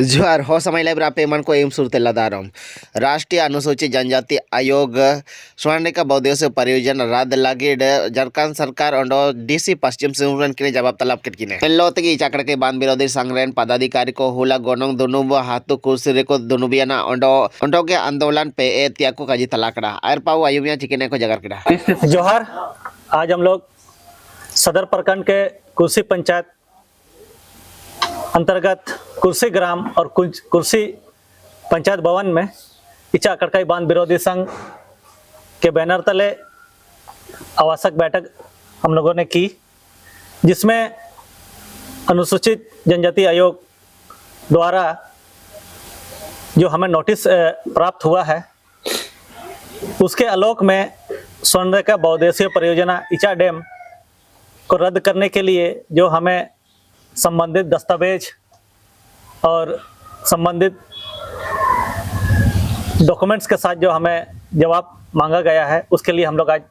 जोहार हो समय लाइब्रा पेमन को एम सुरते लदारम राष्ट्रीय अनुसूचित जनजाति आयोग स्वर्णिका बहुद्देशीय परियोजना रद्द लगिड झारखंड सरकार और डीसी पश्चिम सिंहभूम के जवाब तलब किने एल्लोतगी चाकड़ के बांध विरोधी संग्रहण पदाधिकारी को हुला गोनोंग दुनुब हाथु कुर्सी को दुनुबियाना ओंडो के आंदोलन पे ए त्याकु काजी तलाकड़ा आयर पाऊ आयुमिया चिकने को जगर किड़ा। जोहार, आज हम लोग सदर प्रखंड के कुर्सी पंचायत अंतर्गत कुर्सी ग्राम और कुर्सी पंचायत भवन में इचा कड़काई बांध विरोधी संघ के बैनर तले आवासक बैठक हम लोगों ने की, जिसमें अनुसूचित जनजाति आयोग द्वारा जो हमें नोटिस प्राप्त हुआ है उसके आलोक में स्वर्णरेखा बहुउद्देशीय परियोजना इचा डैम को रद्द करने के लिए जो हमें संबंधित दस्तावेज और संबंधित डॉक्यूमेंट्स के साथ जो हमें जवाब मांगा गया है, उसके लिए हम लोग आज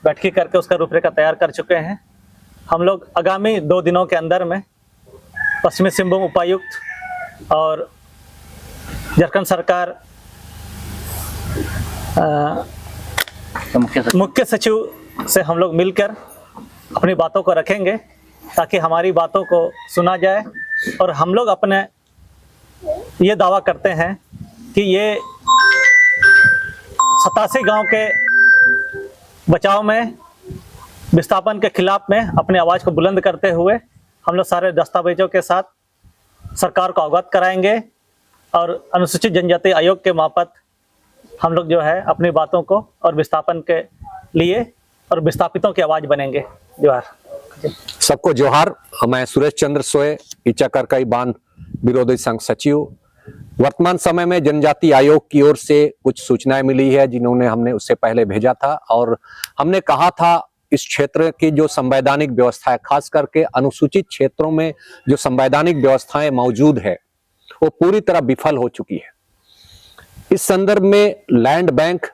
बैठकी करके उसका रूपरेखा तैयार कर चुके हैं। हम लोग आगामी 2 दिनों के अंदर में पश्चिमी सिंहभूम उपायुक्त और झारखंड सरकार मुख्य सचिव से हम लोग मिलकर अपनी बातों को रखेंगे ताकि हमारी बातों को सुना जाए। और हम लोग अपने ये दावा करते हैं कि ये 87 गांव के बचाव में विस्थापन के खिलाफ में अपनी आवाज़ को बुलंद करते हुए हम लोग सारे दस्तावेजों के साथ सरकार को अवगत कराएंगे और अनुसूचित जनजाति आयोग के मार्फत हम लोग जो है अपनी बातों को और विस्थापन के लिए और विस्थापितों की आवाज़ बनेंगे। जोहार सबको जोहार। मैं सुरेश चंद्र सोए, इचा कड़काई बांध विरोधी संघ सचिव। वर्तमान समय में जनजाति आयोग की ओर से कुछ सूचनाएं मिली है जिन्होंने हमने उससे पहले भेजा था, और हमने कहा था इस क्षेत्र की जो संवैधानिक व्यवस्था है, खास करके अनुसूचित क्षेत्रों में जो संवैधानिक व्यवस्थाएं मौजूद है वो पूरी तरह विफल हो चुकी है। इस संदर्भ में लैंड बैंक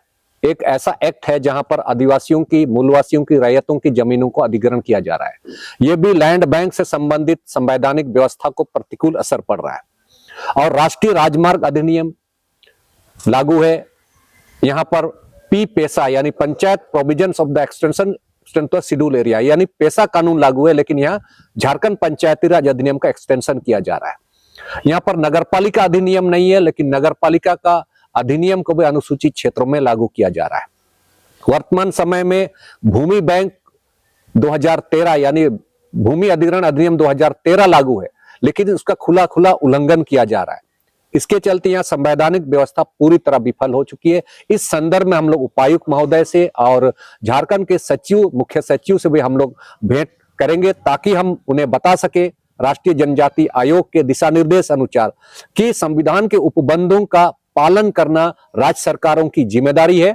एक ऐसा एक्ट है जहां पर आदिवासियों की, मूलवासियों की, रैयतों की जमीनों को अधिग्रहण किया जा रहा है। यह भी लैंड बैंक से संबंधित संवैधानिक व्यवस्था को प्रतिकूल असर पड़ रहा है। और राष्ट्रीय राजमार्ग अधिनियम लागू है, यहां पर पी पेसा यानी panchayat provisions of the extension schedule area यानी पेसा कानून लागू है, लेकिन यहाँ झारखंड पंचायती राज अधिनियम का एक्सटेंशन किया जा रहा है। यहाँ पर नगरपालिका अधिनियम नहीं है, लेकिन नगरपालिका का अधिनियम को भी अनुसूचित क्षेत्रों में लागू किया जा रहा है। वर्तमान समय में भूमि बैंक 2013 यानी भूमि अधिग्रहण अधिनियम 2013 लागू है, लेकिन उसका खुला उल्लंघन किया जा रहा है। इसके चलते यहाँ संवैधानिक व्यवस्था पूरी तरह विफल हो चुकी है। इस संदर्भ में हम लोग उपायुक्त महोदय से और झारखंड के सचिव, मुख्य सचिव से भी हम लोग भेंट करेंगे ताकि हम उन्हें बता सके राष्ट्रीय जनजाति आयोग के दिशा निर्देश अनुसार कि संविधान के उपबंधों का पालन करना राज्य सरकारों की जिम्मेदारी है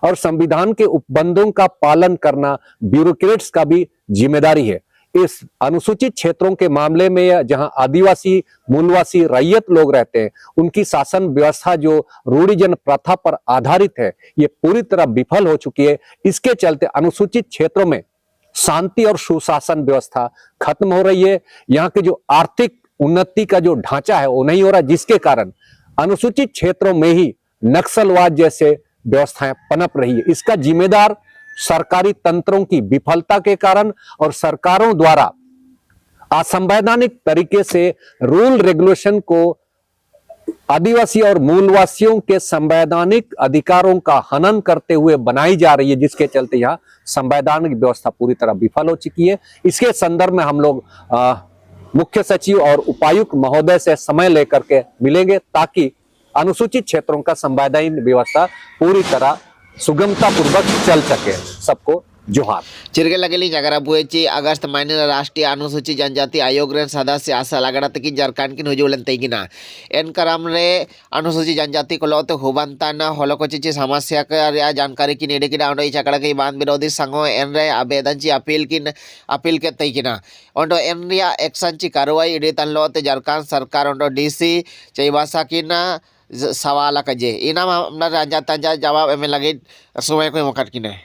और संविधान के उपबंधों का पालन करना ब्यूरोक्रेट्स का भी जिम्मेदारी है। इस अनुसूचित क्षेत्रों के मामले में जहां आदिवासी, मूलवासी, रैयत लोग रहते हैं, उनकी शासन व्यवस्था जो रूढ़िजन प्रथा पर आधारित है, ये पूरी तरह विफल हो चुकी है। इसके चलते अनुसूचित क्षेत्रों में शांति और सुशासन व्यवस्था खत्म हो रही है। यहाँ के जो आर्थिक उन्नति का जो ढांचा है वो नहीं हो रहा, जिसके कारण अनुसूचित क्षेत्रों में ही नक्सलवाद जैसे व्यवस्थाएं पनप रही है। इसका जिम्मेदार सरकारी तंत्रों की विफलता के कारण और सरकारों द्वारा असंवैधानिक तरीके से रूल रेगुलेशन को आदिवासी और मूलवासियों के संवैधानिक अधिकारों का हनन करते हुए बनाई जा रही है, जिसके चलते यह संवैधानिक व्यवस्था पूरी तरह विफल हो चुकी है। इसके संदर्भ में हम लोग मुख्य सचिव और उपायुक्त महोदय से समय लेकर के मिलेंगे ताकि अनुसूचित क्षेत्रों का संवैधानिक व्यवस्था पूरी तरह सुगमता पूर्वक चल सके। सबको जोहार। चिरगे लगेली जगरा बुएची अगस्त महीने राष्ट्रीय अनुसूचित जनजाति आयोग रे सदस्य आशा लागड़त की झारखंड की हुजुलन तेगिना एन करम रे अनुसूचित जनजाति को लोते हुबंता न होलोकोची समस्या का जानकारी की नेड़े की डाउंडो चकड़ा की बांध विरोधी संघों एन रे आवेदन ची अपील के तेगिना ओंडो एन रिया एक्शन ची कार्रवाई इडे तन लोते झारखंड सरकार ओंडो डीसी चैवासा की ना सवाल कजे इना हमरा राजा तंजा जवाब एमे लगे समय को मकट की